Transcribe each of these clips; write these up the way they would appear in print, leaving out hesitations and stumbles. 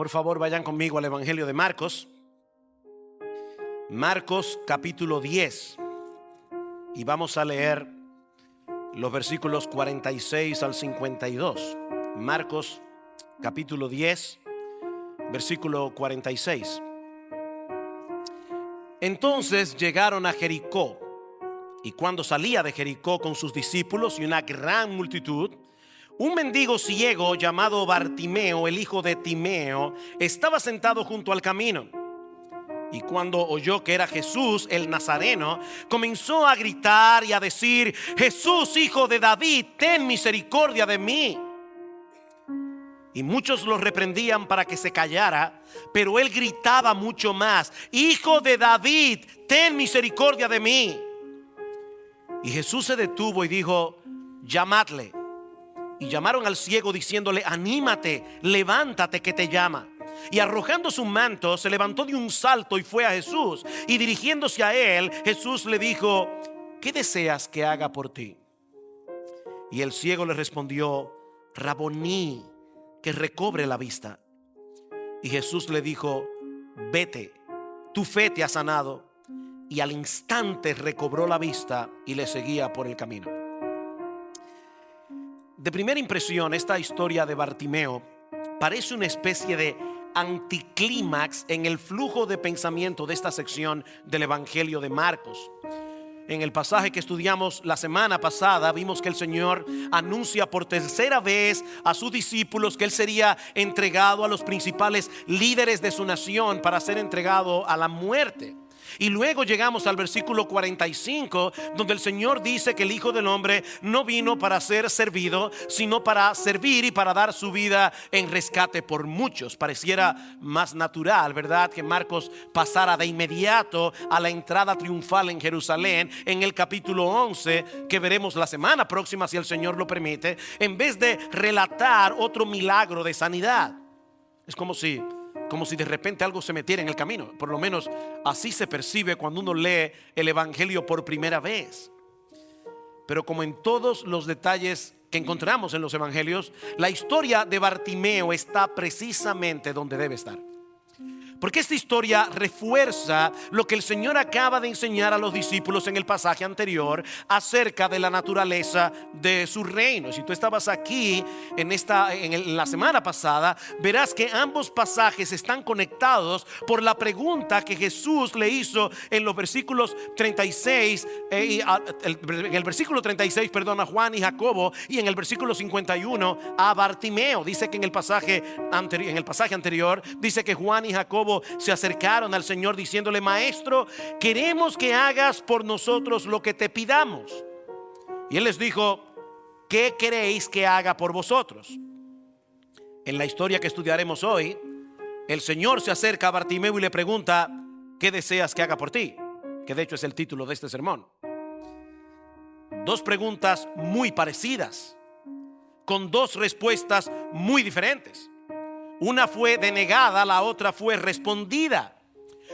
Por favor, vayan conmigo al Evangelio de Marcos. Marcos capítulo 10. Y vamos a leer los versículos 46 al 52. Marcos capítulo 10, versículo 46. Entonces llegaron a Jericó. Y cuando salía de Jericó con sus discípulos y una gran multitud, un mendigo ciego llamado Bartimeo, el hijo de Timeo, estaba sentado junto al camino. Y cuando oyó que era Jesús el Nazareno, comenzó a gritar y a decir: Jesús, hijo de David, ten misericordia de mí. Y muchos lo reprendían para que se callara, pero él gritaba mucho más: Hijo de David, ten misericordia de mí. Y Jesús se detuvo y dijo: llamadle. Y llamaron al ciego diciéndole: anímate, levántate, que te llama. Y arrojando su manto, se levantó de un salto y fue a Jesús. Y dirigiéndose a él, Jesús le dijo: ¿qué deseas que haga por ti? Y el ciego le respondió: Raboní, que recobre la vista. Y Jesús le dijo: vete, tu fe te ha sanado. Y al instante recobró la vista y le seguía por el camino. De primera impresión, esta historia de Bartimeo parece una especie de anticlímax en el flujo de pensamiento de esta sección del Evangelio de Marcos. En el pasaje que estudiamos la semana pasada, vimos que el Señor anuncia por tercera vez a sus discípulos que Él sería entregado a los principales líderes de su nación para ser entregado a la muerte. Y luego llegamos al versículo 45, donde el Señor dice que el Hijo del Hombre no vino para ser servido, sino para servir y para dar su vida en rescate por muchos. Pareciera más natural, ¿verdad?, que Marcos pasara de inmediato a la entrada triunfal en Jerusalén en el capítulo 11, que veremos la semana próxima si el Señor lo permite, en vez de relatar otro milagro de sanidad. Es como si de repente algo se metiera en el camino. Por lo menos así se percibe cuando uno lee el Evangelio por primera vez. Pero como en todos los detalles que encontramos en los Evangelios, la historia de Bartimeo está precisamente donde debe estar. Porque esta historia refuerza lo que el Señor acaba de enseñar a los discípulos en el pasaje anterior acerca de la naturaleza de su reino. Si tú estabas aquí en la semana pasada, verás que ambos pasajes están conectados por la pregunta que Jesús le hizo en los versículos 36, en el versículo 36, a Juan y Jacobo, y en el versículo 51 a Bartimeo. Dice que en el pasaje anterior dice que Juan y Jacobo se acercaron al Señor diciéndole: Maestro, queremos que hagas por nosotros lo que te pidamos. Y Él les dijo: ¿qué queréis que haga por vosotros? En la historia que estudiaremos hoy, el Señor se acerca a Bartimeo y le pregunta: ¿qué deseas que haga por ti? Que de hecho es el título de este sermón. Dos preguntas muy parecidas, con dos respuestas muy diferentes. Una fue denegada, la otra fue respondida.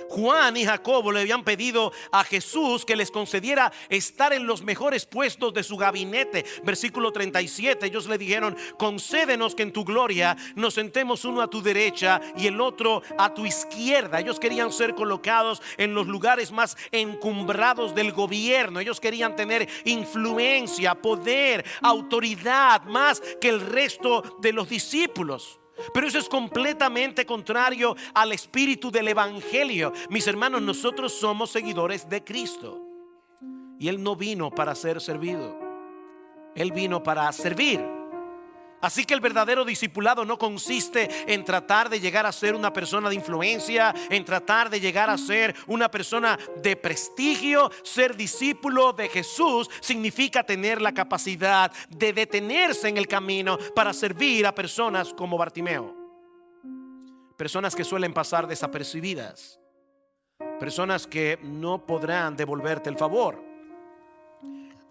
Juan y Jacobo le habían pedido a Jesús que les concediera estar en los mejores puestos de su gabinete. Versículo 37, ellos le dijeron: concédenos que en tu gloria nos sentemos uno a tu derecha y el otro a tu izquierda. Ellos querían ser colocados en los lugares más encumbrados del gobierno. Ellos querían tener influencia, poder, autoridad, más que el resto de los discípulos. Pero eso es completamente contrario al espíritu del Evangelio. Mis hermanos, nosotros somos seguidores de Cristo, y Él no vino para ser servido, Él vino para servir. Así que el verdadero discipulado no consiste en tratar de llegar a ser una persona de influencia, en tratar de llegar a ser una persona de prestigio. Ser discípulo de Jesús significa tener la capacidad de detenerse en el camino para servir a personas como Bartimeo. Personas que suelen pasar desapercibidas, personas que no podrán devolverte el favor.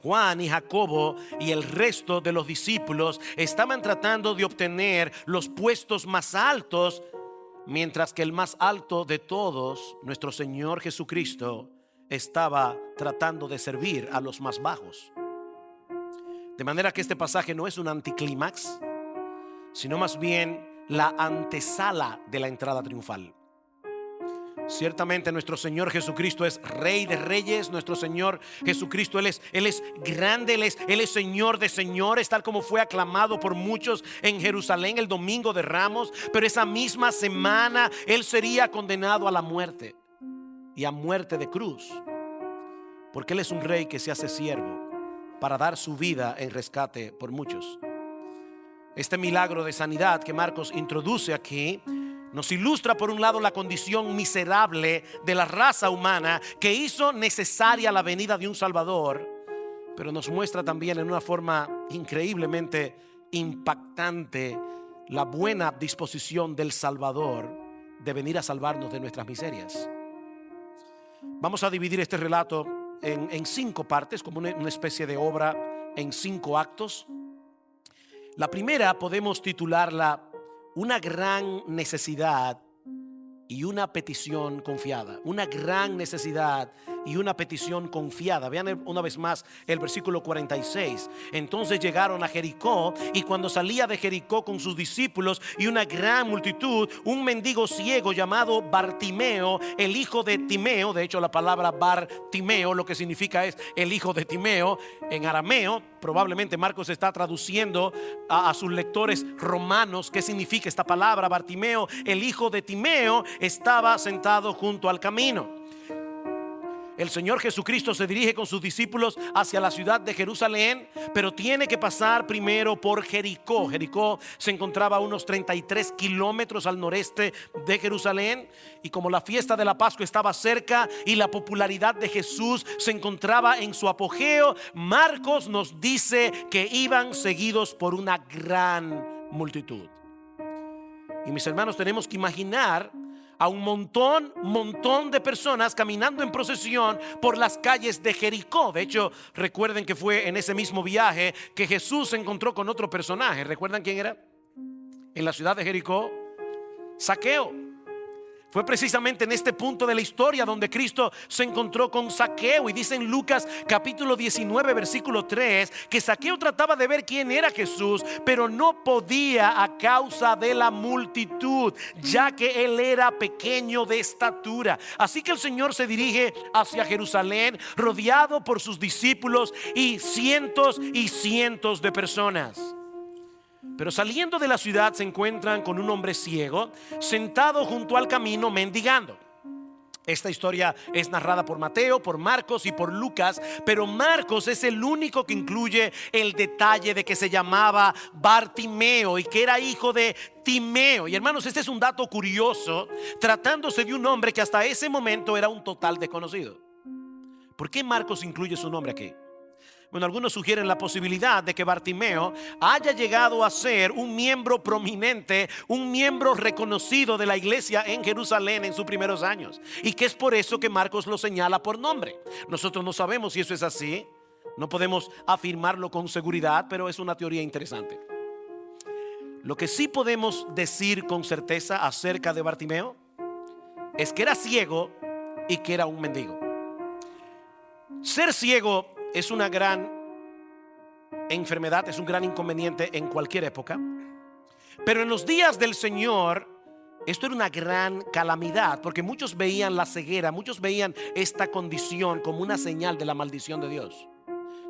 Juan y Jacobo y el resto de los discípulos estaban tratando de obtener los puestos más altos, mientras que el más alto de todos, nuestro Señor Jesucristo, estaba tratando de servir a los más bajos. De manera que este pasaje no es un anticlímax, sino más bien la antesala de la entrada triunfal. Ciertamente nuestro Señor Jesucristo es Rey de Reyes. Nuestro Señor Jesucristo, Él es grande, Él es Señor de señores, tal como fue aclamado por muchos en Jerusalén el domingo de Ramos. Pero esa misma semana Él sería condenado a la muerte, y a muerte de cruz, porque Él es un Rey que se hace siervo para dar su vida en rescate por muchos. Este milagro de sanidad que Marcos introduce aquí nos ilustra por un lado la condición miserable de la raza humana que hizo necesaria la venida de un Salvador, pero nos muestra también en una forma increíblemente impactante la buena disposición del Salvador de venir a salvarnos de nuestras miserias. Vamos a dividir este relato en 5 partes, como una especie de obra en 5 actos. La primera podemos titularla Una gran necesidad y una petición confiada. Una gran necesidad y una petición confiada. Vean una vez más el versículo 46. Entonces llegaron a Jericó, y cuando salía de Jericó con sus discípulos y una gran multitud, un mendigo ciego llamado Bartimeo, el hijo de Timeo. De hecho, la palabra Bartimeo lo que significa es el hijo de Timeo en arameo. Probablemente Marcos está traduciendo a sus lectores romanos qué significa esta palabra. Bartimeo, el hijo de Timeo, estaba sentado junto al camino. El Señor Jesucristo se dirige con sus discípulos hacia la ciudad de Jerusalén, pero tiene que pasar primero por Jericó. Jericó se encontraba a unos 33 kilómetros al noreste de Jerusalén, y como la fiesta de la Pascua estaba cerca y la popularidad de Jesús se encontraba en su apogeo, Marcos nos dice que iban seguidos por una gran multitud. Y mis hermanos, tenemos que imaginar a un montón de personas caminando en procesión por las calles de Jericó. De hecho, recuerden que fue en ese mismo viaje que Jesús se encontró con otro personaje. ¿Recuerdan quién era? En la ciudad de Jericó, Zaqueo. Fue precisamente en este punto de la historia donde Cristo se encontró con Zaqueo. Y dice en Lucas capítulo 19 versículo 3 que Zaqueo trataba de ver quién era Jesús, pero no podía a causa de la multitud, ya que él era pequeño de estatura. Así que el Señor se dirige hacia Jerusalén, rodeado por sus discípulos y cientos de personas. Pero saliendo de la ciudad se encuentran con un hombre ciego sentado junto al camino mendigando. Esta historia es narrada por Mateo, por Marcos y por Lucas, pero Marcos es el único que incluye el detalle de que se llamaba Bartimeo y que era hijo de Timeo. Y hermanos, este es un dato curioso, tratándose de un hombre que hasta ese momento era un total desconocido. ¿Por qué Marcos incluye su nombre aquí? Bueno, algunos sugieren la posibilidad de que Bartimeo haya llegado a ser un miembro prominente, un miembro reconocido de la iglesia en Jerusalén en sus primeros años, y que es por eso que Marcos lo señala por nombre. Nosotros no sabemos si eso es así, no podemos afirmarlo con seguridad, pero es una teoría interesante. Lo que sí podemos decir con certeza acerca de Bartimeo es que era ciego y que era un mendigo. Ser ciego es una gran enfermedad, es un gran inconveniente en cualquier época, pero en los días del Señor esto era una gran calamidad, porque muchos veían la ceguera, muchos veían esta condición como una señal de la maldición de Dios.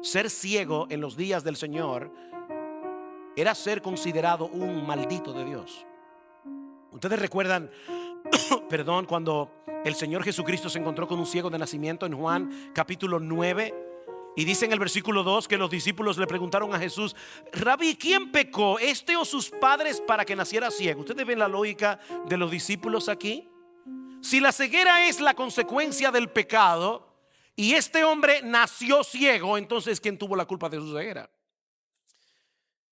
Ser ciego en los días del Señor era ser considerado un maldito de Dios. Ustedes recuerdan perdón, cuando el Señor Jesucristo se encontró con un ciego de nacimiento en Juan capítulo 9. Y dice en el versículo 2 que los discípulos le preguntaron a Jesús: Rabí, ¿quién pecó, este o sus padres, para que naciera ciego? ¿Ustedes ven la lógica de los discípulos aquí? Si la ceguera es la consecuencia del pecado y este hombre nació ciego, entonces ¿quién tuvo la culpa de su ceguera?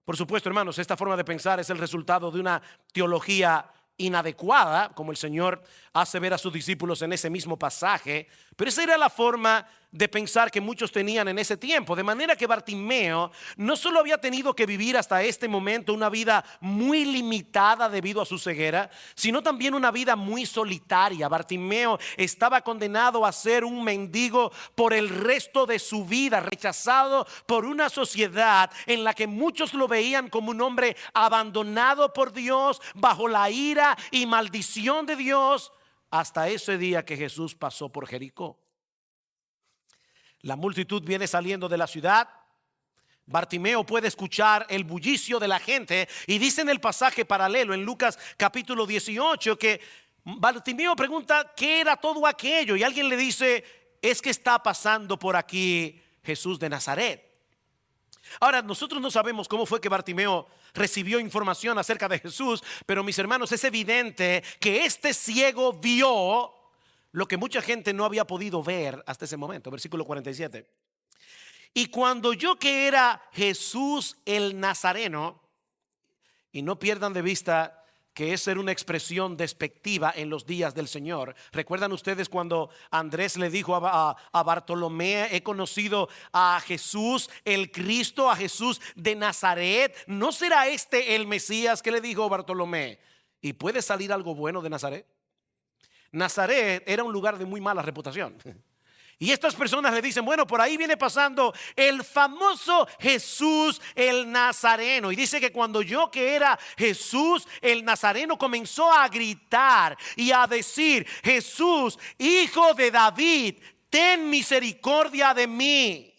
Por supuesto, hermanos, esta forma de pensar es el resultado de una teología inadecuada, como el Señor hace ver a sus discípulos en ese mismo pasaje, pero esa era la forma de pensar que muchos tenían en ese tiempo. De manera que Bartimeo no solo había tenido que vivir hasta este momento una vida muy limitada debido a su ceguera, sino también una vida muy solitaria. Bartimeo estaba condenado a ser un mendigo por el resto de su vida, rechazado por una sociedad en la que muchos lo veían como un hombre abandonado por Dios, bajo la ira y maldición de Dios, hasta ese día que Jesús pasó por Jericó. La multitud viene saliendo de la ciudad. Bartimeo puede escuchar el bullicio de la gente, y dice en el pasaje paralelo en Lucas capítulo 18 que Bartimeo pregunta qué era todo aquello, y alguien le dice: es que está pasando por aquí Jesús de Nazaret. Ahora, nosotros no sabemos cómo fue que Bartimeo recibió información acerca de Jesús, pero mis hermanos, es evidente que este ciego vio lo que mucha gente no había podido ver hasta ese momento. Versículo 47. Y cuando oyó que era Jesús el Nazareno, y no pierdan de vista que esa era una expresión despectiva en los días del Señor. ¿Recuerdan ustedes cuando Andrés le dijo a Bartolomé: he conocido a Jesús el Cristo, a Jesús de Nazaret? ¿No será este el Mesías? ¿Qué le dijo Bartolomé? ¿Y puede salir algo bueno de Nazaret? Nazaret era un lugar de muy mala reputación. Y estas personas le dicen: bueno, por ahí viene pasando el famoso Jesús el Nazareno. Y dice que cuando oyó que era Jesús el Nazareno, comenzó a gritar y a decir: Jesús, hijo de David, ten misericordia de mí.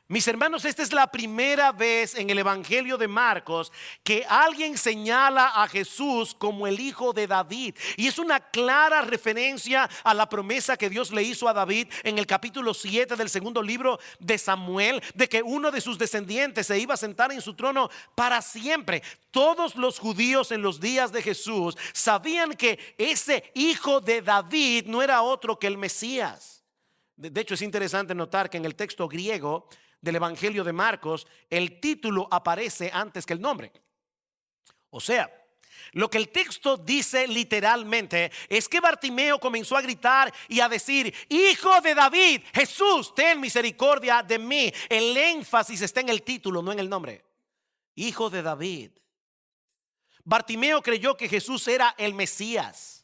Mis hermanos, esta es la primera vez en el Evangelio de Marcos que alguien señala a Jesús como el hijo de David. Y es una clara referencia a la promesa que Dios le hizo a David en el capítulo 7 del segundo libro de Samuel, de que uno de sus descendientes se iba a sentar en su trono para siempre. Todos los judíos en los días de Jesús sabían que ese hijo de David no era otro que el Mesías. De hecho, es interesante notar que en el texto griego del Evangelio de Marcos, el título aparece antes que el nombre. O sea, lo que el texto dice literalmente es que Bartimeo comenzó a gritar y a decir: hijo de David, Jesús, ten misericordia de mí. El énfasis está en el título, no en el nombre. Hijo de David. Bartimeo creyó que Jesús era el Mesías.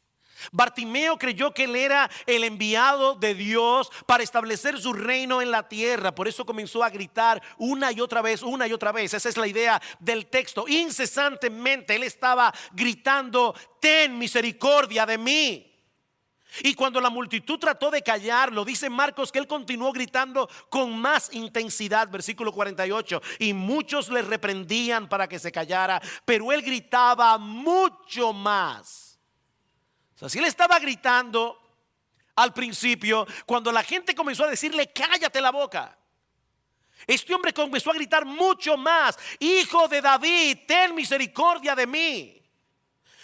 Bartimeo creyó que él era el enviado de Dios para establecer su reino en la tierra. Por eso comenzó a gritar una y otra vez, una y otra vez. Esa es la idea del texto. Incesantemente él estaba gritando: ten misericordia de mí. Y cuando la multitud trató de callarlo, dice Marcos que él continuó gritando con más intensidad. Versículo 48. Y muchos le reprendían para que se callara, pero él gritaba mucho más. O sea, si él estaba gritando al principio, cuando la gente comenzó a decirle: cállate la boca, este hombre comenzó a gritar mucho más: hijo de David, ten misericordia de mí.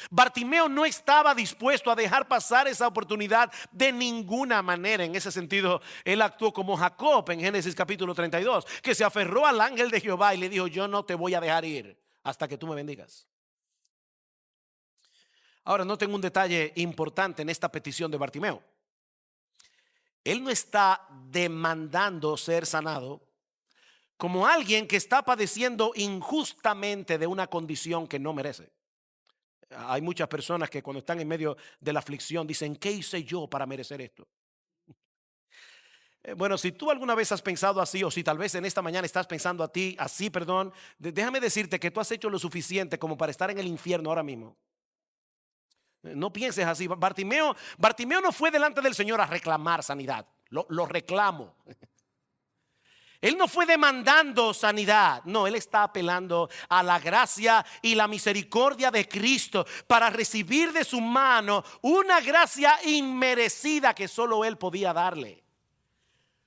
Bartimeo no estaba dispuesto a dejar pasar esa oportunidad de ninguna manera. En ese sentido, él actuó como Jacob en Génesis capítulo 32, que se aferró al ángel de Jehová y le dijo: yo no te voy a dejar ir hasta que tú me bendigas. Ahora, noten un detalle importante en esta petición de Bartimeo. Él no está demandando ser sanado como alguien que está padeciendo injustamente de una condición que no merece. Hay muchas personas que cuando están en medio de la aflicción dicen: ¿qué hice yo para merecer esto? Bueno, si tú alguna vez has pensado así, o si tal vez en esta mañana estás pensando así, déjame decirte que tú has hecho lo suficiente como para estar en el infierno ahora mismo. No pienses así. Bartimeo no fue delante del Señor a reclamar sanidad. Lo reclamo. Él no fue demandando sanidad. No, él está apelando a la gracia y la misericordia de Cristo para recibir de su mano una gracia inmerecida que solo él podía darle.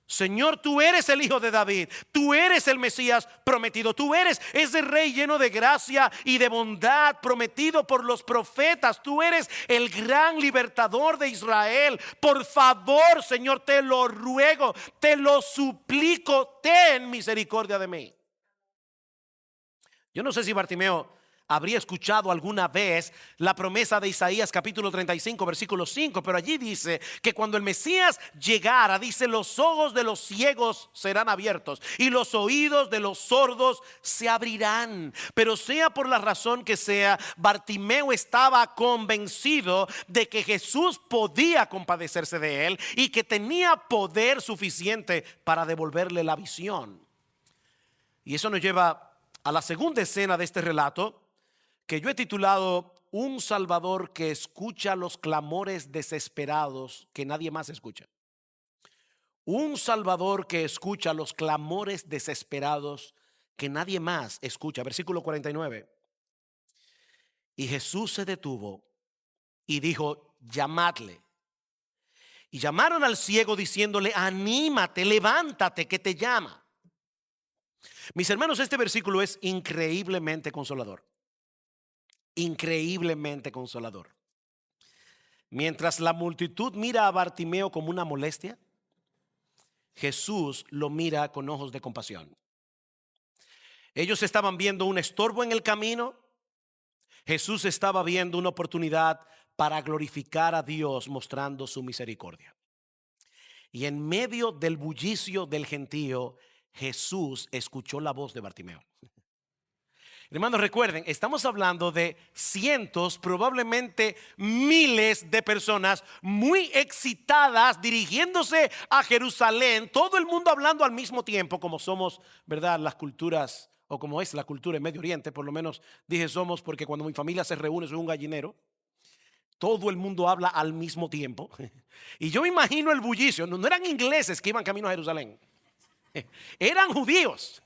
Señor, tú eres el hijo de David, tú eres el Mesías prometido, tú eres ese rey lleno de gracia y de bondad prometido por los profetas, tú eres el gran libertador de Israel. Por favor, Señor, te lo ruego, te lo suplico, ten misericordia de mí. Yo no sé si Bartimeo habría escuchado alguna vez la promesa de Isaías capítulo 35 versículo 5, pero allí dice que cuando el Mesías llegara, dice, los ojos de los ciegos serán abiertos y los oídos de los sordos se abrirán. Pero sea por la razón que sea, Bartimeo estaba convencido de que Jesús podía compadecerse de él y que tenía poder suficiente para devolverle la visión. Y eso nos lleva a la segunda escena de este relato, que yo he titulado Un Salvador que escucha los clamores desesperados que nadie más escucha. Un Salvador que escucha los clamores desesperados que nadie más escucha. Versículo 49. Y Jesús se detuvo y dijo, llamadle. Y llamaron al ciego diciéndole, anímate, levántate, que te llama. Mis hermanos, este versículo es increíblemente consolador. Increíblemente consolador. Mientras la multitud mira a Bartimeo como una molestia, Jesús lo mira con ojos de compasión. Ellos estaban viendo un estorbo en el camino. Jesús estaba viendo una oportunidad para glorificar a Dios mostrando su misericordia. Y en medio del bullicio del gentío, Jesús escuchó la voz de Bartimeo. Hermanos, recuerden, estamos hablando de cientos, probablemente miles de personas muy excitadas dirigiéndose a Jerusalén, todo el mundo hablando al mismo tiempo, como somos, ¿verdad? Las culturas, o como es la cultura en Medio Oriente, por lo menos dije somos porque cuando mi familia se reúne soy un gallinero. Todo el mundo habla al mismo tiempo. Y yo imagino el bullicio. No eran ingleses que iban camino a Jerusalén, eran judíos.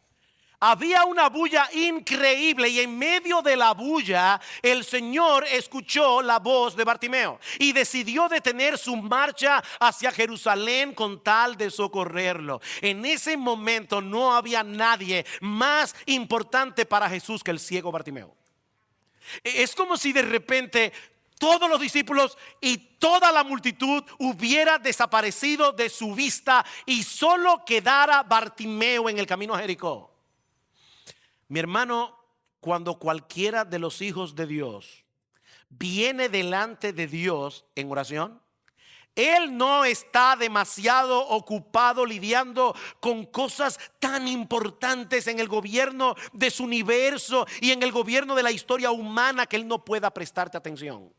Había una bulla increíble y en medio de la bulla el Señor escuchó la voz de Bartimeo y decidió detener su marcha hacia Jerusalén con tal de socorrerlo. En ese momento no había nadie más importante para Jesús que el ciego Bartimeo. Es como si de repente todos los discípulos y toda la multitud hubiera desaparecido de su vista y solo quedara Bartimeo en el camino a Jericó. Mi hermano, cuando cualquiera de los hijos de Dios viene delante de Dios en oración, él no está demasiado ocupado lidiando con cosas tan importantes en el gobierno de su universo y en el gobierno de la historia humana que él no pueda prestarte atención.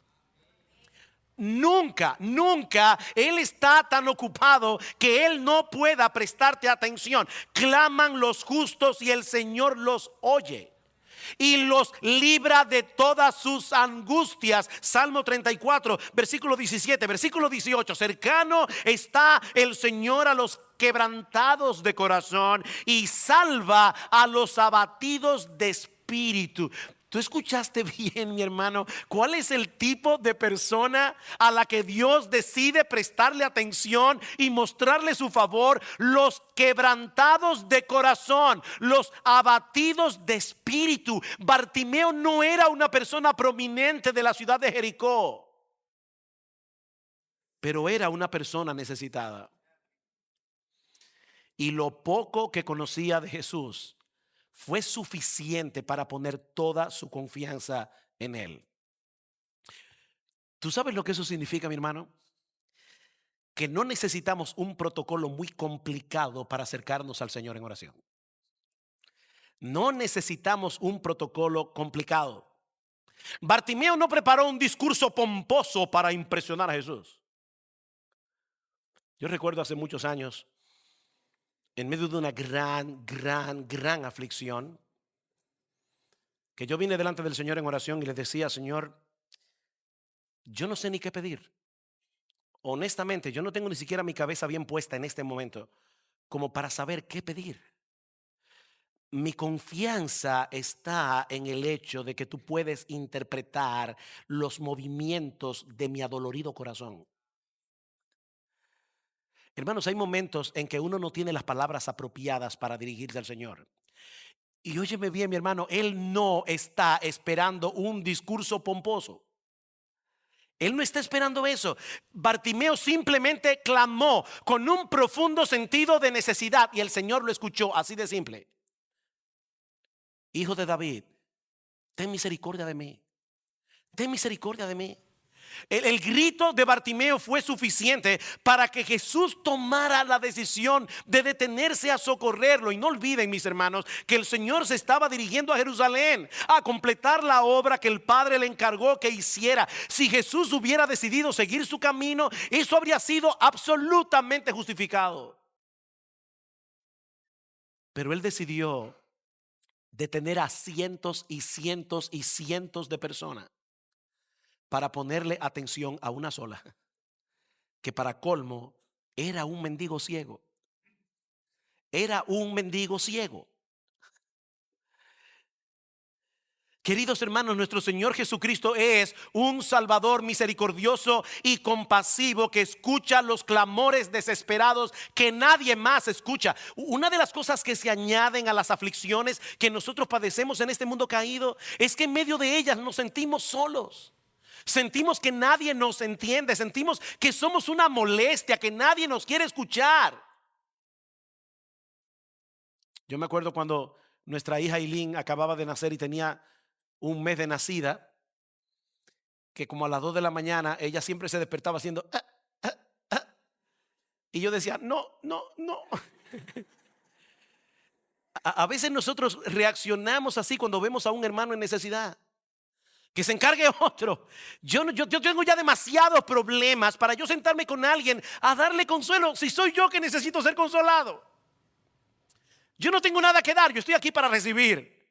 Nunca él está tan ocupado que él no pueda prestarte atención. Claman los justos y el Señor los oye y los libra de todas sus angustias. Salmo 34, versículo 17, versículo 18. Cercano está el Señor a los quebrantados de corazón y salva a los abatidos de espíritu. ¿Tú escuchaste bien, mi hermano? ¿Cuál es el tipo de persona a la que Dios decide prestarle atención y mostrarle su favor? Los quebrantados de corazón, los abatidos de espíritu. Bartimeo no era una persona prominente de la ciudad de Jericó, pero era una persona necesitada. Y lo poco que conocía de Jesús fue suficiente para poner toda su confianza en él. ¿Tú sabes lo que eso significa, mi hermano? Que no necesitamos un protocolo muy complicado para acercarnos al Señor en oración. No necesitamos un protocolo complicado. Bartimeo no preparó un discurso pomposo para impresionar a Jesús. Yo recuerdo hace muchos años, en medio de una gran aflicción, que yo vine delante del Señor en oración y le decía, Señor, yo no sé ni qué pedir. Honestamente, yo no tengo ni siquiera mi cabeza bien puesta en este momento como para saber qué pedir. Mi confianza está en el hecho de que tú puedes interpretar los movimientos de mi adolorido corazón. Hermanos, hay momentos en que uno no tiene las palabras apropiadas para dirigirse al Señor. Y óyeme bien, mi hermano, Él no está esperando un discurso pomposo. Él no está esperando eso. Bartimeo simplemente clamó con un profundo sentido de necesidad y el Señor lo escuchó, así de simple. Hijo de David, ten misericordia de mí, ten misericordia de mí. El grito de Bartimeo fue suficiente para que Jesús tomara la decisión de detenerse a socorrerlo. Y no olviden, mis hermanos, que el Señor se estaba dirigiendo a Jerusalén a completar la obra que el Padre le encargó que hiciera. Si Jesús hubiera decidido seguir su camino, eso habría sido absolutamente justificado. Pero él decidió detener a cientos y cientos y cientos de personas para ponerle atención a una sola, que para colmo era un mendigo ciego. Era un mendigo ciego. Queridos hermanos, nuestro Señor Jesucristo es un Salvador misericordioso y compasivo que escucha los clamores desesperados que nadie más escucha. Una de las cosas que se añaden a las aflicciones que nosotros padecemos en este mundo caído es que en medio de ellas nos sentimos solos. Sentimos que nadie nos entiende, sentimos que somos una molestia, que nadie nos quiere escuchar. Yo me acuerdo cuando nuestra hija Eileen acababa de nacer y tenía un mes de nacida, que como a las 2 de la mañana ella siempre se despertaba haciendo y yo decía, no. A veces nosotros reaccionamos así cuando vemos a un hermano en necesidad. Que se encargue otro. Yo tengo ya demasiados problemas para yo sentarme con alguien a darle consuelo si soy yo que necesito ser consolado. Yo no tengo nada que dar, yo estoy aquí para recibir.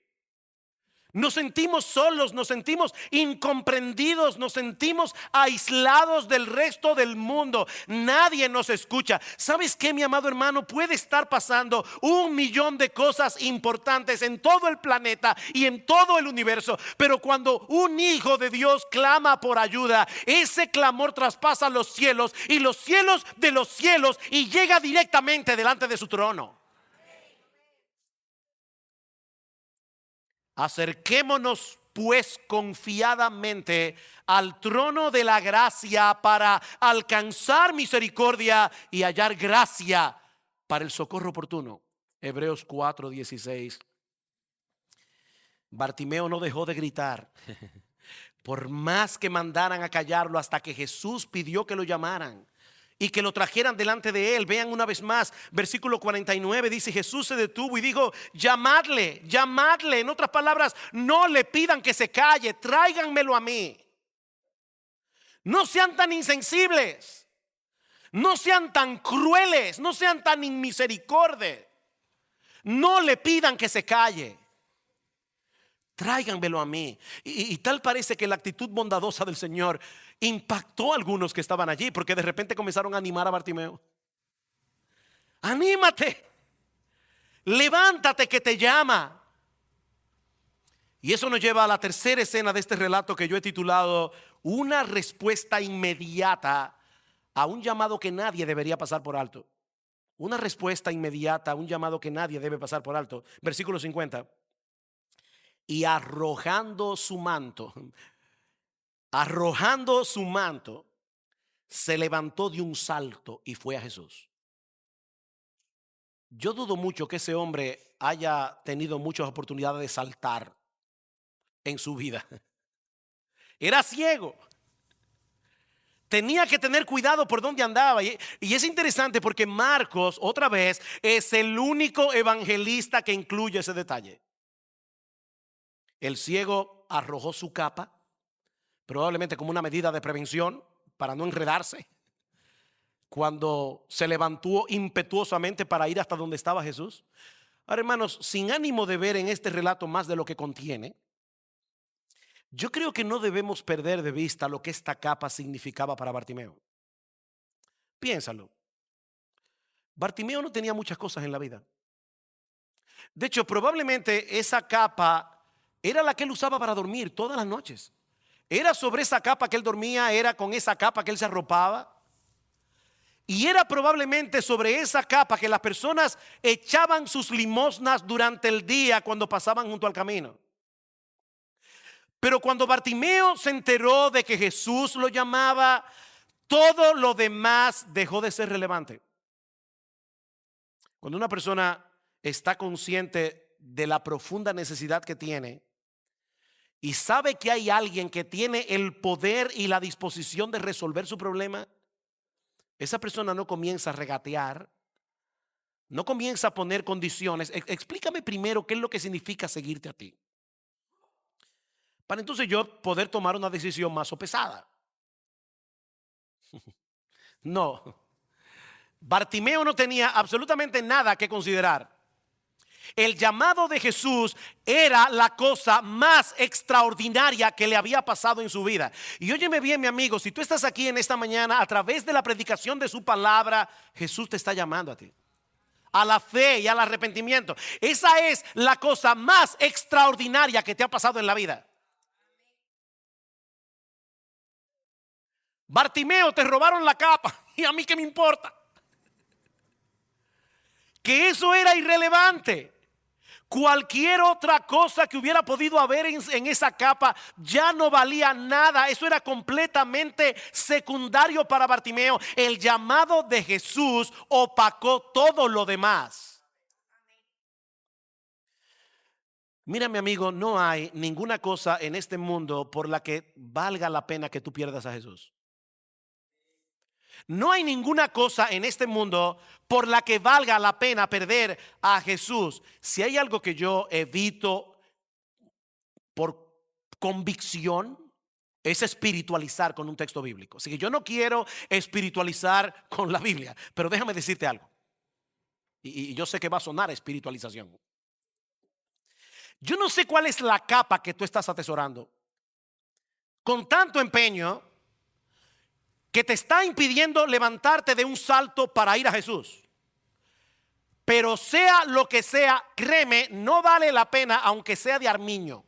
Nos sentimos solos, nos sentimos incomprendidos, nos sentimos aislados del resto del mundo. Nadie nos escucha. ¿Sabes qué, mi amado hermano? Puede estar pasando 1.000.000 de cosas importantes en todo el planeta y en todo el universo, pero cuando un hijo de Dios clama por ayuda, ese clamor traspasa los cielos y los cielos de los cielos y llega directamente delante de su trono. Acerquémonos pues confiadamente al trono de la gracia para alcanzar misericordia y hallar gracia para el socorro oportuno. Hebreos 4:16. Bartimeo no dejó de gritar, por más que mandaran a callarlo, hasta que Jesús pidió que lo llamaran y que lo trajeran delante de él. Vean una vez más, versículo 49 dice: Jesús se detuvo y dijo: llamadle. En otras palabras, no le pidan que se calle, tráiganmelo a mí. No sean tan insensibles, no sean tan crueles, no sean tan inmisericordes. No le pidan que se calle, tráiganmelo a mí. Y tal parece que la actitud bondadosa del Señor impactó a algunos que estaban allí, porque de repente comenzaron a animar a Bartimeo. Anímate, levántate que te llama. Y eso nos lleva a la tercera escena de este relato que yo he titulado una respuesta inmediata a un llamado que nadie debería pasar por alto. Una respuesta inmediata a un llamado que nadie debe pasar por alto. Versículo 50. Y arrojando su manto, se levantó de un salto y fue a Jesús. Yo dudo mucho que ese hombre haya tenido muchas oportunidades de saltar en su vida. Era ciego. Tenía que tener cuidado por dónde andaba. Y es interesante porque Marcos, otra vez, es el único evangelista que incluye ese detalle. El ciego arrojó su capa, probablemente como una medida de prevención para no enredarse, cuando se levantó impetuosamente para ir hasta donde estaba Jesús. Ahora, hermanos, sin ánimo de ver en este relato más de lo que contiene, yo creo que no debemos perder de vista lo que esta capa significaba para Bartimeo. Piénsalo. Bartimeo no tenía muchas cosas en la vida. De hecho, probablemente esa capa era la que él usaba para dormir todas las noches. Era sobre esa capa que él dormía, era con esa capa que él se arropaba. Y era probablemente sobre esa capa que las personas echaban sus limosnas durante el día cuando pasaban junto al camino. Pero cuando Bartimeo se enteró de que Jesús lo llamaba, todo lo demás dejó de ser relevante. Cuando una persona está consciente de la profunda necesidad que tiene y sabe que hay alguien que tiene el poder y la disposición de resolver su problema, esa persona no comienza a regatear, no comienza a poner condiciones. Explícame primero qué es lo que significa seguirte a ti, para entonces yo poder tomar una decisión más sopesada. No, Bartimeo no tenía absolutamente nada que considerar. El llamado de Jesús era la cosa más extraordinaria que le había pasado en su vida. Y óyeme bien, mi amigo, si tú estás aquí en esta mañana a través de la predicación de su palabra, Jesús te está llamando a ti, a la fe y al arrepentimiento. Esa es la cosa más extraordinaria que te ha pasado en la vida. Bartimeo, te robaron la capa, y a mí qué me importa. Que eso era irrelevante. Cualquier otra cosa que hubiera podido haber en esa capa ya no valía nada. Eso era completamente secundario para Bartimeo. El llamado de Jesús opacó todo lo demás. Mira, mi amigo, no hay ninguna cosa en este mundo por la que valga la pena que tú pierdas a Jesús. No hay ninguna cosa en este mundo por la que valga la pena perder a Jesús. Si hay algo que yo evito por convicción, es espiritualizar con un texto bíblico. Así que yo no quiero espiritualizar con la Biblia, pero déjame decirte algo. Y yo sé que va a sonar a espiritualización. Yo no sé cuál es la capa que tú estás atesorando con tanto empeño que te está impidiendo levantarte de un salto para ir a Jesús. Pero sea lo que sea, créeme, no vale la pena, aunque sea de armiño.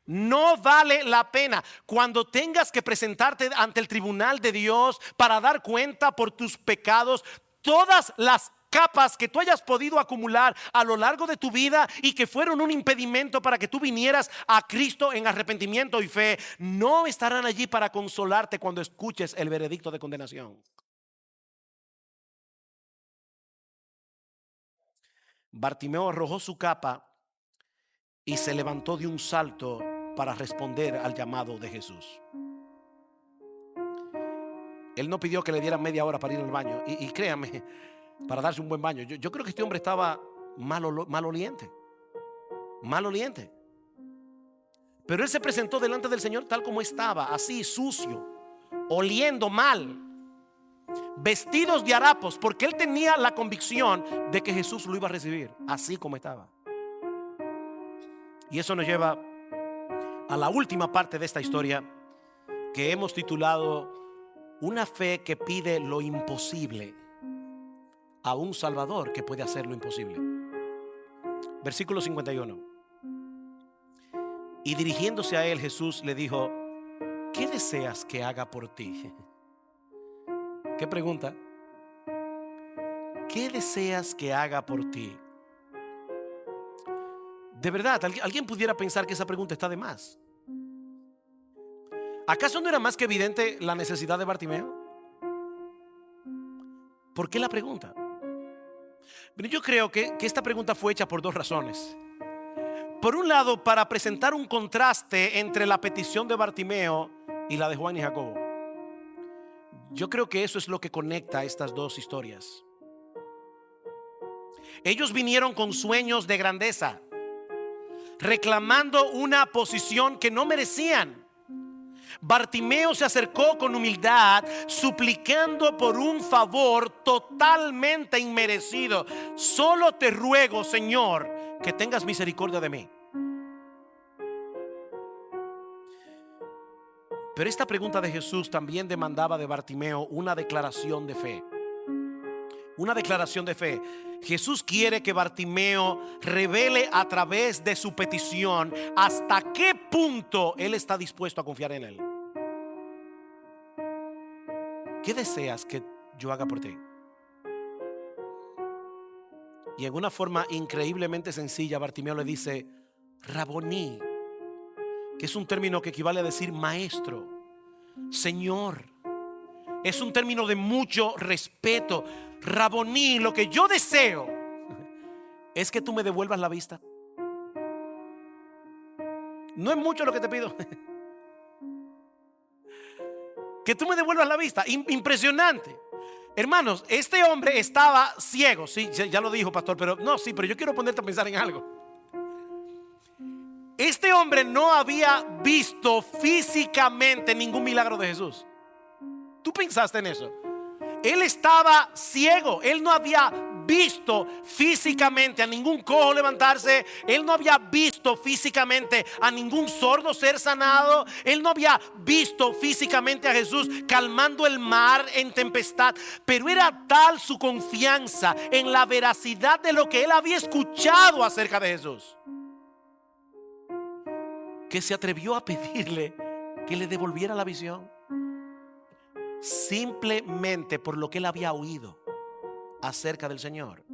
No vale la pena. Cuando tengas que presentarte ante el tribunal de Dios para dar cuenta por tus pecados, todas las capas que tú hayas podido acumular a lo largo de tu vida y que fueron un impedimento para que tú vinieras a Cristo en arrepentimiento y fe, no estarán allí para consolarte cuando escuches el veredicto de condenación. Bartimeo arrojó su capa y se levantó de un salto para responder al llamado de Jesús. Él no pidió que le dieran media hora para ir al baño. Y créanme, para darse un buen baño. Yo creo que este hombre estaba maloliente. Pero él se presentó delante del Señor tal como estaba, así sucio, oliendo mal, vestidos de harapos, porque él tenía la convicción de que Jesús lo iba a recibir así como estaba. Y eso nos lleva a la última parte de esta historia, que hemos titulado Una fe que pide lo imposible a un Salvador que puede hacer lo imposible. Versículo 51. Y dirigiéndose a él, Jesús le dijo: ¿qué deseas que haga por ti? ¿Qué pregunta? ¿Qué deseas que haga por ti? De verdad, alguien pudiera pensar que esa pregunta está de más. ¿Acaso no era más que evidente la necesidad de Bartimeo? ¿Por qué la pregunta? Pero yo creo que esta pregunta fue hecha por dos razones. Por un lado, para presentar un contraste entre la petición de Bartimeo y la de Juan y Jacobo. Yo creo que eso es lo que conecta estas dos historias. Ellos vinieron con sueños de grandeza, reclamando una posición que no merecían. Bartimeo se acercó con humildad, suplicando por un favor totalmente inmerecido. Solo te ruego, Señor, que tengas misericordia de mí. Pero esta pregunta de Jesús también demandaba de Bartimeo una declaración de fe. Una declaración de fe. Jesús quiere que Bartimeo revele a través de su petición hasta qué punto él está dispuesto a confiar en él. ¿Qué deseas que yo haga por ti? Y en una forma increíblemente sencilla, Bartimeo le dice: Raboní, que es un término que equivale a decir maestro, Señor. Es un término de mucho respeto. Raboní, lo que yo deseo es que tú me devuelvas la vista. No es mucho lo que te pido. Que tú me devuelvas la vista. Impresionante. Hermanos, este hombre estaba ciego. Sí, ya lo dijo, pastor, pero no, sí, pero yo quiero ponerte a pensar en algo. Este hombre no había visto físicamente ningún milagro de Jesús. ¿Tú pensaste en eso? Él estaba ciego. Él no había visto físicamente a ningún cojo levantarse. Él no había visto físicamente a ningún sordo ser sanado. Él no había visto físicamente a Jesús calmando el mar en tempestad. Pero era tal su confianza en la veracidad de lo que él había escuchado acerca de Jesús, que se atrevió a pedirle que le devolviera la visión, simplemente por lo que él había oído acerca del Señor.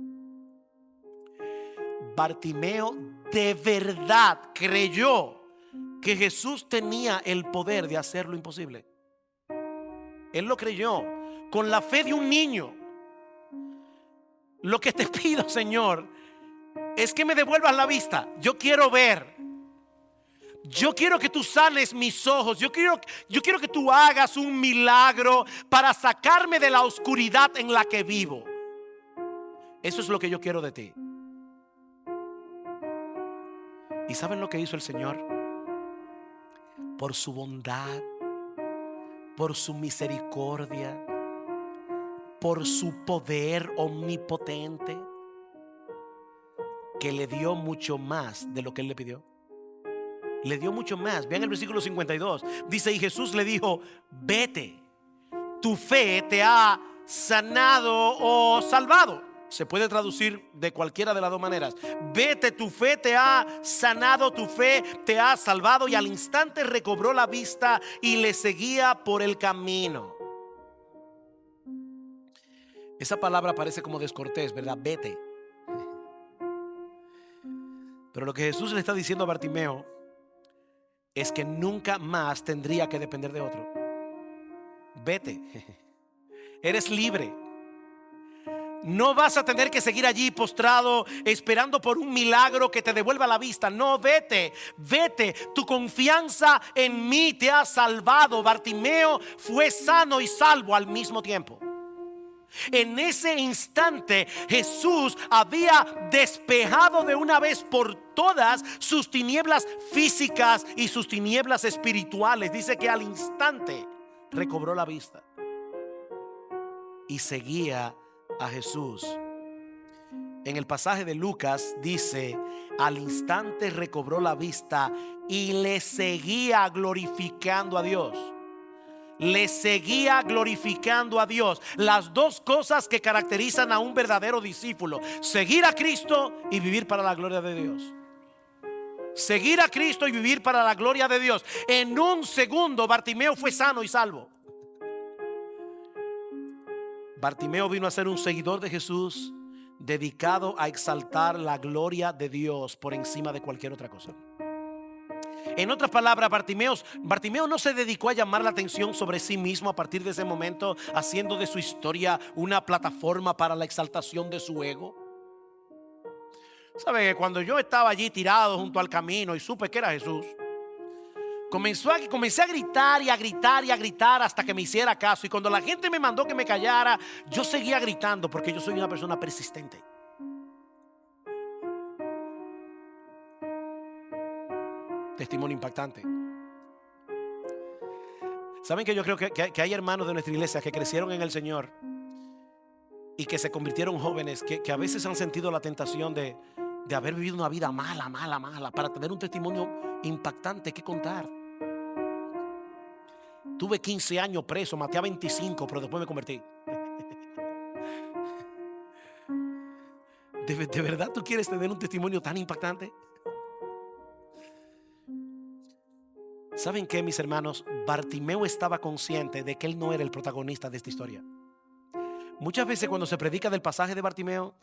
Bartimeo de verdad creyó que Jesús tenía el poder de hacer lo imposible. Él lo creyó con la fe de un niño. Lo que te pido, Señor, es que me devuelvas la vista. Yo quiero ver. Yo quiero que tú sanes mis ojos. Yo quiero que tú hagas un milagro para sacarme de la oscuridad en la que vivo. Eso es lo que yo quiero de ti. ¿Y saben lo que hizo el Señor? Por su bondad, por su misericordia, por su poder omnipotente, que le dio mucho más de lo que él le pidió. Le dio mucho más. Vean el versículo 52. Dice: y Jesús le dijo: vete, tu fe te ha sanado o salvado. Se puede traducir de cualquiera de las dos maneras. Vete, tu fe te ha sanado, tu fe te ha salvado. Y al instante recobró la vista y le seguía por el camino. Esa palabra parece como descortés, ¿verdad? Vete. Pero lo que Jesús le está diciendo a Bartimeo es que nunca más tendría que depender de otro. Vete. Eres libre. No vas a tener que seguir allí postrado esperando por un milagro que te devuelva la vista. No, vete, vete. Tu confianza en mí te ha salvado. Bartimeo fue sano y salvo al mismo tiempo. En ese instante Jesús había despejado de una vez por todas sus tinieblas físicas y sus tinieblas espirituales. Dice que al instante recobró la vista y seguía a Jesús. En el pasaje de Lucas dice: al instante recobró la vista y le seguía glorificando a Dios. Le seguía glorificando a Dios. Las dos cosas que caracterizan a un verdadero discípulo: seguir a Cristo y vivir para la gloria de Dios. Seguir a Cristo y vivir para la gloria de Dios. En un segundo Bartimeo fue sano y salvo. Bartimeo vino a ser un seguidor de Jesús, dedicado a exaltar la gloria de Dios por encima de cualquier otra cosa. En otras palabras, Bartimeo no se dedicó a llamar la atención sobre sí mismo a partir de ese momento, haciendo de su historia una plataforma para la exaltación de su ego. ¿Sabe que cuando yo estaba allí tirado junto al camino y supe que era Jesús, comencé a gritar y a gritar y a gritar hasta que me hiciera caso? Y cuando la gente me mandó que me callara, yo seguía gritando, porque yo soy una persona persistente. Testimonio impactante. ¿Saben que yo creo que hay hermanos de nuestra iglesia que crecieron en el Señor y que se convirtieron jóvenes, que a veces han sentido la tentación de haber vivido una vida mala para tener un testimonio impactante que contar? Tuve 15 años preso, maté a 25, pero después me convertí. ¿De verdad tú quieres tener un testimonio tan impactante? ¿Saben qué, mis hermanos? Bartimeo estaba consciente de que él no era el protagonista de esta historia. Muchas veces cuando se predica del pasaje de Bartimeo,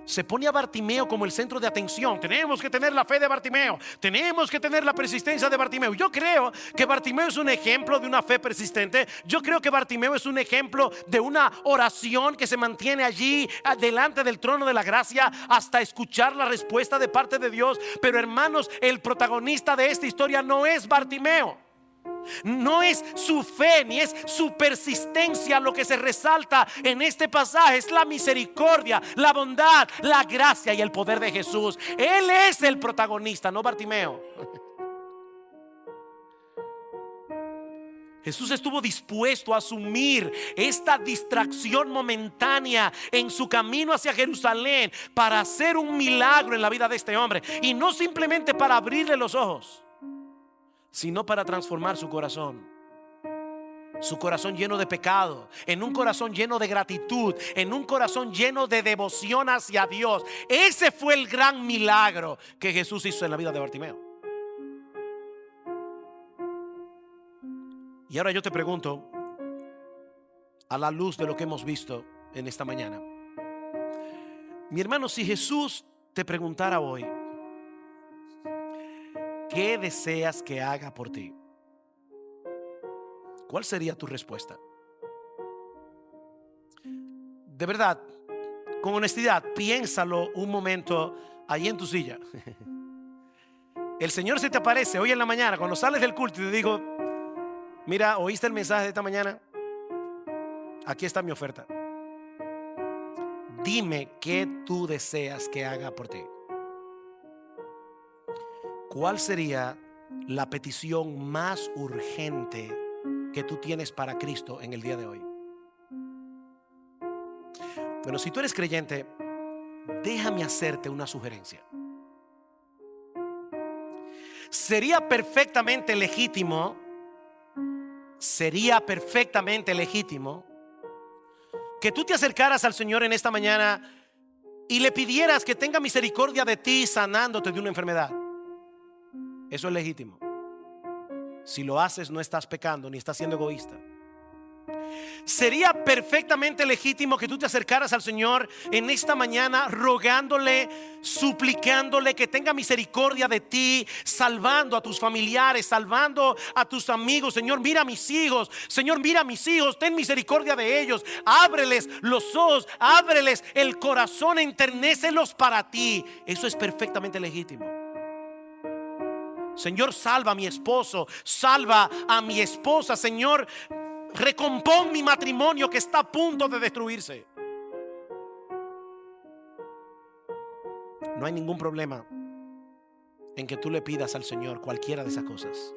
se pone a Bartimeo como el centro de atención. Tenemos que tener la fe de Bartimeo, tenemos que tener la persistencia de Bartimeo. Yo creo que Bartimeo es un ejemplo de una fe persistente. Yo creo que Bartimeo es un ejemplo de una oración que se mantiene allí delante del trono de la gracia hasta escuchar la respuesta de parte de Dios. Pero hermanos, el protagonista de esta historia no es Bartimeo. No es su fe ni es su persistencia lo que se resalta en este pasaje. Es la misericordia, la bondad, la gracia y el poder de Jesús. Él es el protagonista, no Bartimeo. Jesús estuvo dispuesto a asumir esta distracción momentánea en su camino hacia Jerusalén para hacer un milagro en la vida de este hombre. Y no simplemente para abrirle los ojos, sino para transformar su corazón lleno de pecado, en un corazón lleno de gratitud, en un corazón lleno de devoción hacia Dios. Ese fue el gran milagro que Jesús hizo en la vida de Bartimeo. Y ahora yo te pregunto, a la luz de lo que hemos visto en esta mañana, mi hermano, si Jesús te preguntara hoy, ¿qué deseas que haga por ti? ¿Cuál sería tu respuesta? De verdad, con honestidad, piénsalo un momento ahí en tu silla. El Señor se te aparece hoy en la mañana cuando sales del culto y te digo: mira, ¿oíste el mensaje de esta mañana? Aquí está mi oferta. Dime qué tú deseas que haga por ti. ¿Cuál sería la petición más urgente que tú tienes para Cristo en el día de hoy? Bueno, si tú eres creyente, déjame hacerte una sugerencia. Sería perfectamente legítimo que tú te acercaras al Señor en esta mañana y le pidieras que tenga misericordia de ti, sanándote de una enfermedad. Eso es legítimo. Si lo haces, no estás pecando ni estás siendo egoísta. Sería perfectamente legítimo que tú te acercaras al Señor en esta mañana rogándole, suplicándole que tenga misericordia de ti, salvando a tus familiares, salvando a tus amigos. Señor, mira a mis hijos. Señor, mira a mis hijos, ten misericordia de ellos. Ábreles los ojos, ábreles el corazón, enternécelos para ti. Eso es perfectamente legítimo. Señor, salva a mi esposo, salva a mi esposa. Señor, recompón mi matrimonio que está a punto de destruirse. No hay ningún problema en que tú le pidas al Señor cualquiera de esas cosas.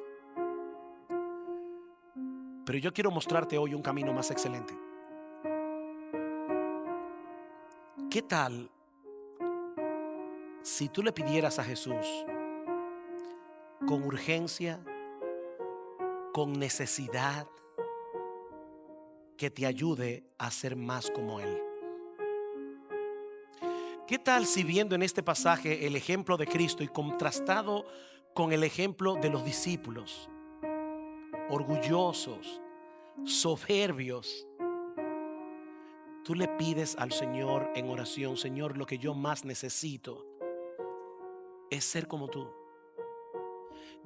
Pero yo quiero mostrarte hoy un camino más excelente. ¿Qué tal si tú le pidieras a Jesús con urgencia, con necesidad, que te ayude a ser más como Él? ¿Qué tal si, viendo en este pasaje el ejemplo de Cristo y contrastado con el ejemplo de los discípulos, orgullosos, soberbios, tú le pides al Señor en oración: Señor, lo que yo más necesito es ser como tú.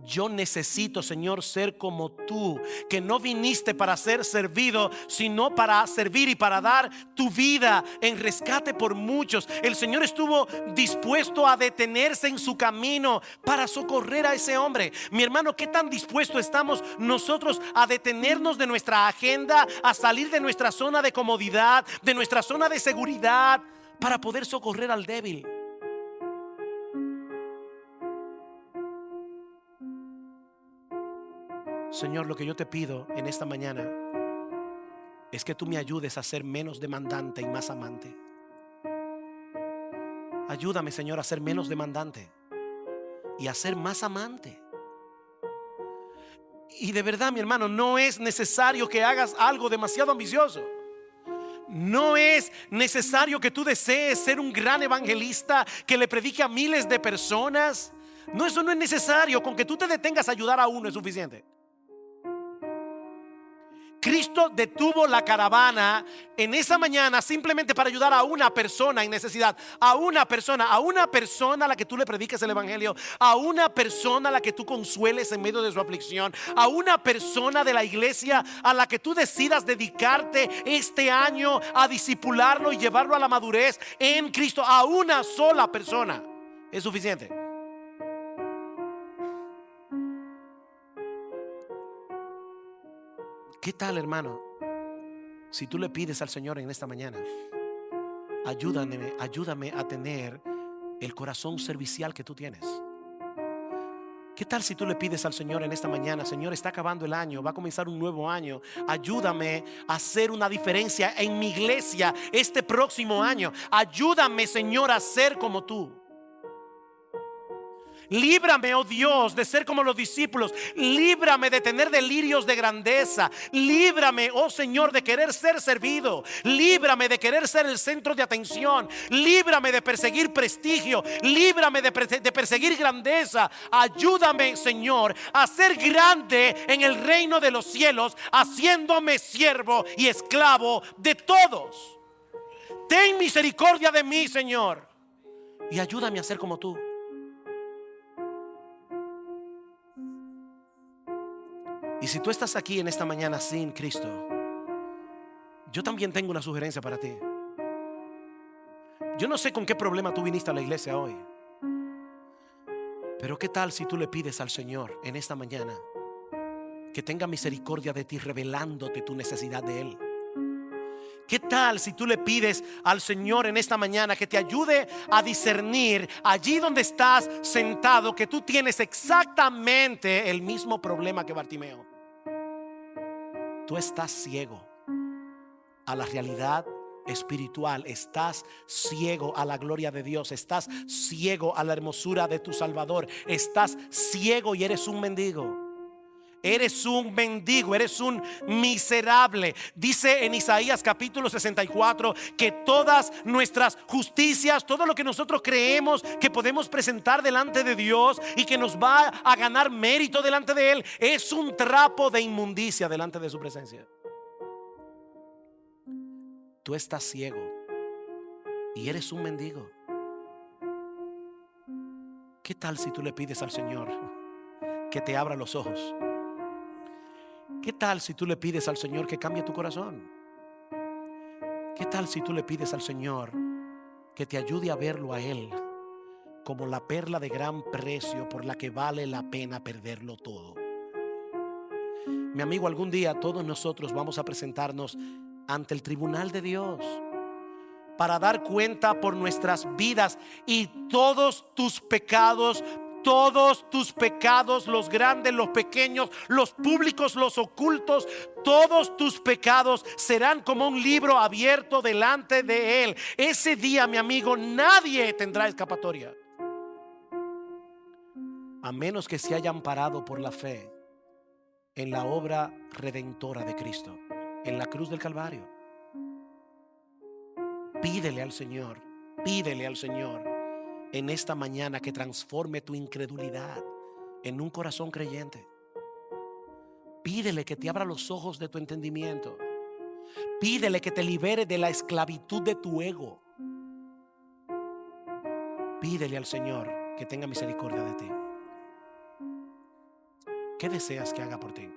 Yo necesito, Señor, ser como tú, que no viniste para ser servido, sino para servir y para dar tu vida en rescate por muchos. El Señor estuvo dispuesto a detenerse en su camino para socorrer a ese hombre. Mi hermano, ¿qué tan dispuestos estamos nosotros a detenernos de nuestra agenda, a salir de nuestra zona de comodidad, de nuestra zona de seguridad, para poder socorrer al débil? Señor, lo que yo te pido en esta mañana es que tú me ayudes a ser menos demandante y más amante. Ayúdame, Señor, a ser menos demandante y a ser más amante. Y de verdad, mi hermano, no es necesario que hagas algo demasiado ambicioso. No es necesario que tú desees ser un gran evangelista que le predique a miles de personas. No, eso no es necesario. Con que tú te detengas a ayudar a uno es suficiente. Cristo detuvo la caravana en esa mañana simplemente para ayudar a una persona en necesidad, a una persona a la que tú le prediques el evangelio, a una persona a la que tú consueles en medio de su aflicción, a una persona de la iglesia a la que tú decidas dedicarte este año a discipularlo y llevarlo a la madurez en Cristo. A una sola persona es suficiente. ¿Qué tal, hermano? Si tú le pides al Señor en esta mañana, ayúdame a tener el corazón servicial que tú tienes. ¿Qué tal si tú le pides al Señor en esta mañana: Señor, está acabando el año, va a comenzar un nuevo año, ayúdame a hacer una diferencia en mi iglesia este próximo año, ayúdame, Señor, a ser como tú. Líbrame, oh Dios, de ser como los discípulos. Líbrame de tener delirios de grandeza. Líbrame, oh Señor, de querer ser servido. Líbrame de querer ser el centro de atención. Líbrame de perseguir prestigio. Líbrame de perseguir grandeza. Ayúdame, Señor, a ser grande en el reino de los cielos, haciéndome siervo y esclavo de todos. Ten misericordia de mí, Señor, y ayúdame a ser como tú. Y si tú estás aquí en esta mañana sin Cristo, yo también tengo una sugerencia para ti. Yo no sé con qué problema tú viniste a la iglesia hoy, pero ¿qué tal si tú le pides al Señor en esta mañana que tenga misericordia de ti, revelándote tu necesidad de Él? ¿Qué tal si tú le pides al Señor en esta mañana que te ayude a discernir allí donde estás sentado que tú tienes exactamente el mismo problema que Bartimeo? Tú estás ciego a la realidad espiritual, estás ciego a la gloria de Dios, estás ciego a la hermosura de tu Salvador, estás ciego y eres un mendigo. Eres un mendigo, eres un miserable. Dice en Isaías capítulo 64 que todas nuestras justicias, todo lo que nosotros creemos que podemos presentar delante de Dios y que nos va a ganar mérito delante de Él, es un trapo de inmundicia delante de su presencia. Tú estás ciego y eres un mendigo. ¿Qué tal si tú le pides al Señor que te abra los ojos? ¿Qué tal si tú le pides al Señor que cambie tu corazón? ¿Qué tal si tú le pides al Señor que te ayude a verlo a Él como la perla de gran precio por la que vale la pena perderlo todo? Mi amigo, algún día todos nosotros vamos a presentarnos ante el tribunal de Dios para dar cuenta por nuestras vidas, y todos tus pecados, los grandes, los pequeños, los públicos, los ocultos, todos tus pecados serán como un libro abierto delante de Él. Ese día, mi amigo, nadie tendrá escapatoria, a menos que se hayan parado por la fe en la obra redentora de Cristo en la cruz del Calvario. Pídele al Señor en esta mañana que transforme tu incredulidad en un corazón creyente. Pídele que te abra los ojos de tu entendimiento. Pídele que te libere de la esclavitud de tu ego. Pídele al Señor que tenga misericordia de ti. ¿Qué deseas que haga por ti?